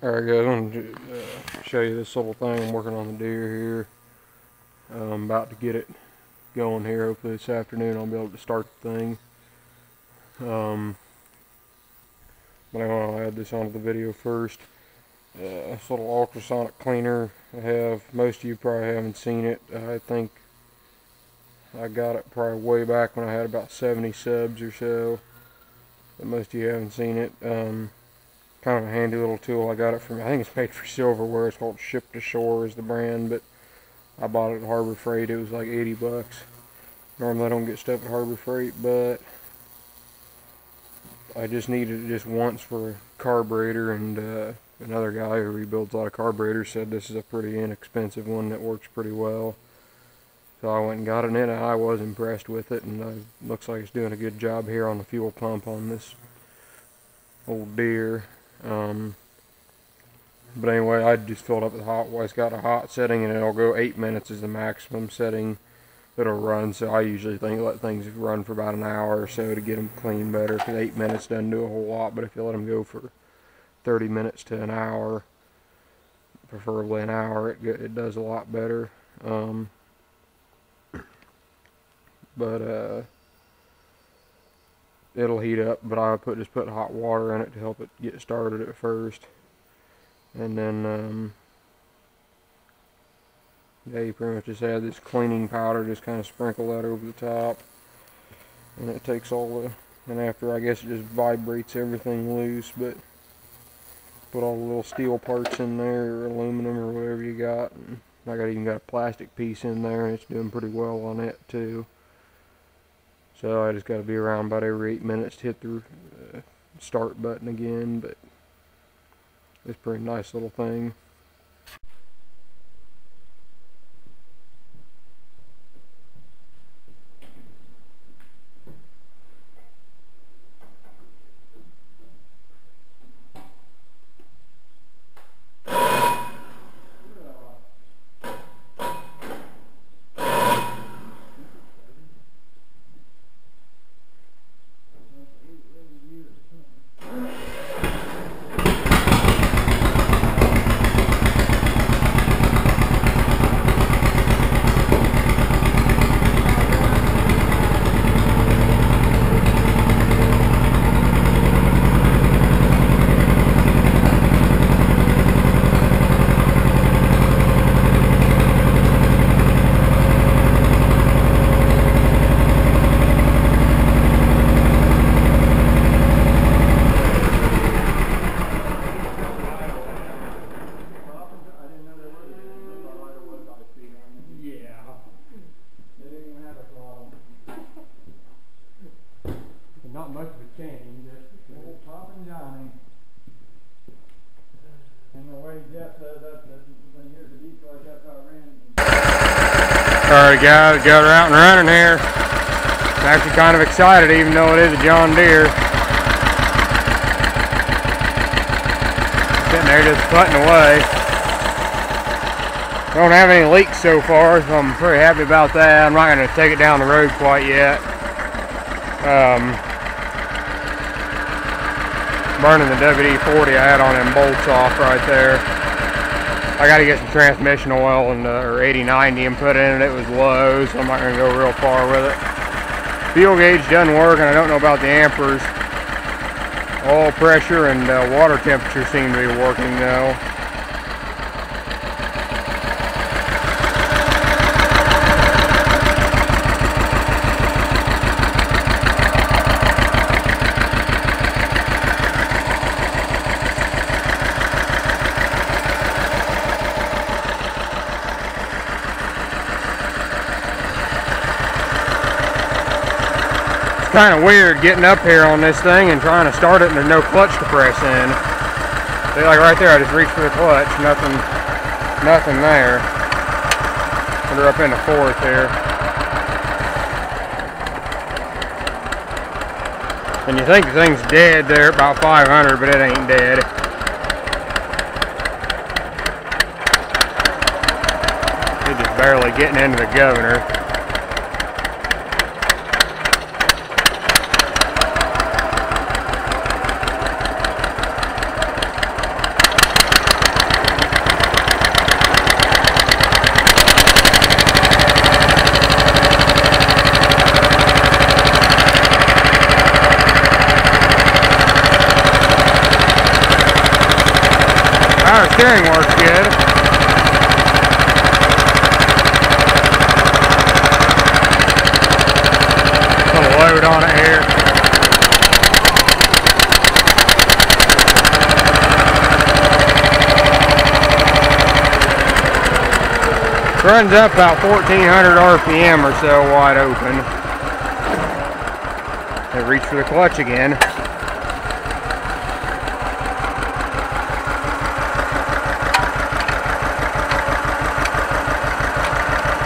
Alright guys, I'm going to show you this little thing. I'm working on the deer here. I'm about to get it going here. Hopefully this afternoon I'll be able to start the thing. But I want to add this onto the video first. This little ultrasonic cleaner I have, most of you probably haven't seen it. I think I got it probably way back when I had about 70 subs or so. But most of you haven't seen it. Kind of a handy little tool. I got it from, I think it's made for silverware. It's called Ship to Shore is the brand, but I bought it at Harbor Freight. It was like 80 bucks. Normally I don't get stuff at Harbor Freight, but I just needed it just once for a carburetor, and another guy who rebuilds a lot of carburetors said this is a pretty inexpensive one that works pretty well. So I went and got it, and I was impressed with it, and it looks like it's doing a good job here on the fuel pump on this old deer. But anyway, I just filled up with hot water. It's got a hot setting, and it'll go 8 minutes is the maximum setting it'll run. So I usually let things run for about an hour or so to get them clean better, because 8 minutes doesn't do a whole lot. But if you let them go for 30 minutes to an hour, preferably an hour, it does a lot better. It'll heat up, but I just put hot water in it to help it get started at first. And then, yeah, you pretty much just add this cleaning powder, just kind of sprinkle that over the top. And it takes all the, and after, I guess it just vibrates everything loose, but put all the little steel parts in there, or aluminum, or whatever you got. And I even got a plastic piece in there, and it's doing pretty well on it, too. So I just got to be around about every 8 minutes to hit the start button again, but it's a pretty nice little thing. Not much of a change, just old Top and Johnny. And the way Jeff says that when you hear the decoy, that's how it ran. Alright guys, got her out and running here. I'm actually kind of excited, even though it is a John Deere. Sitting there just putting away. Don't have any leaks so far, so I'm pretty happy about that. I'm not going to take it down the road quite yet. Burning the WD-40 I had on them bolts off right there. I got to get some transmission oil and or 80-90 and put in it. It was low, so I'm not going to go real far with it. Fuel gauge doesn't work, and I don't know about the amperes. Oil pressure and water temperature seem to be working though. Kind of weird getting up here on this thing and trying to start it and there's no clutch to press in. See, like right there, I just reached for the clutch, nothing there. Put her up into fourth here. And you think the thing's dead there, about 500, but it ain't dead. It's just barely getting into the governor. Power steering works good. Put a load on it here. Runs up about 1400 RPM or so wide open. They reach for the clutch again.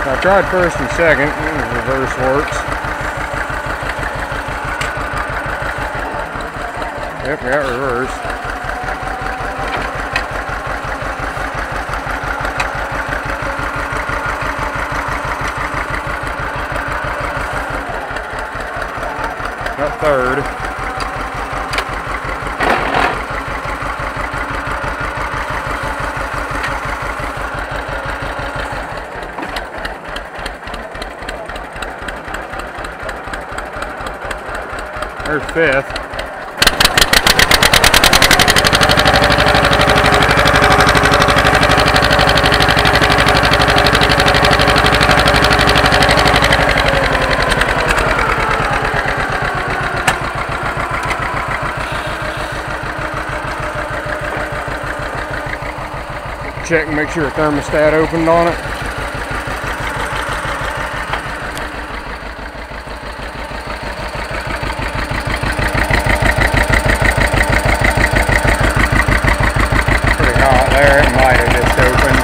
I tried first and second, and reverse works. Yep, got reverse. Got third. There's fifth. Check and make sure the thermostat opened on it. Pretty hot there, it might have just opened.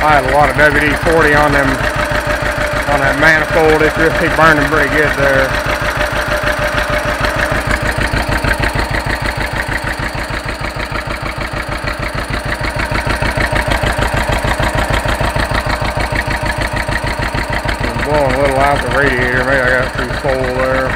I had a lot of WD-40 on that manifold. It's really burning pretty good there. Blowing a little out the radiator, maybe I got it too full there.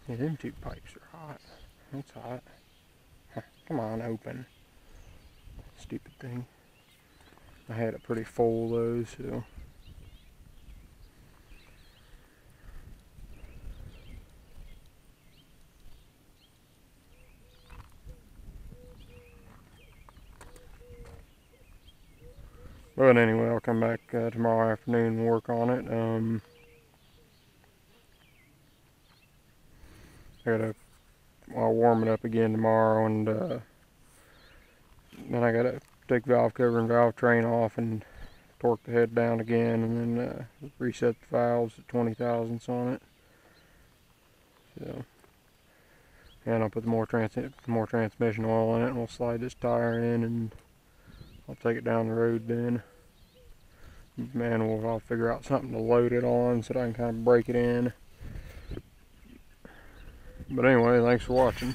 Yeah, them two pipes are hot. It's hot. Huh, come on, open. Stupid thing. I had it pretty full though, so. But anyway, I'll come back tomorrow afternoon and work on it. I'll warm it up again tomorrow, and then I gotta take valve cover and valve train off and torque the head down again, and then reset the valves at 20 thousandths on it. So, and I'll put more transmission oil in it, and we'll slide this tire in, and I'll take it down the road then. Man, I'll figure out something to load it on so that I can kind of break it in. But anyway, thanks for watching.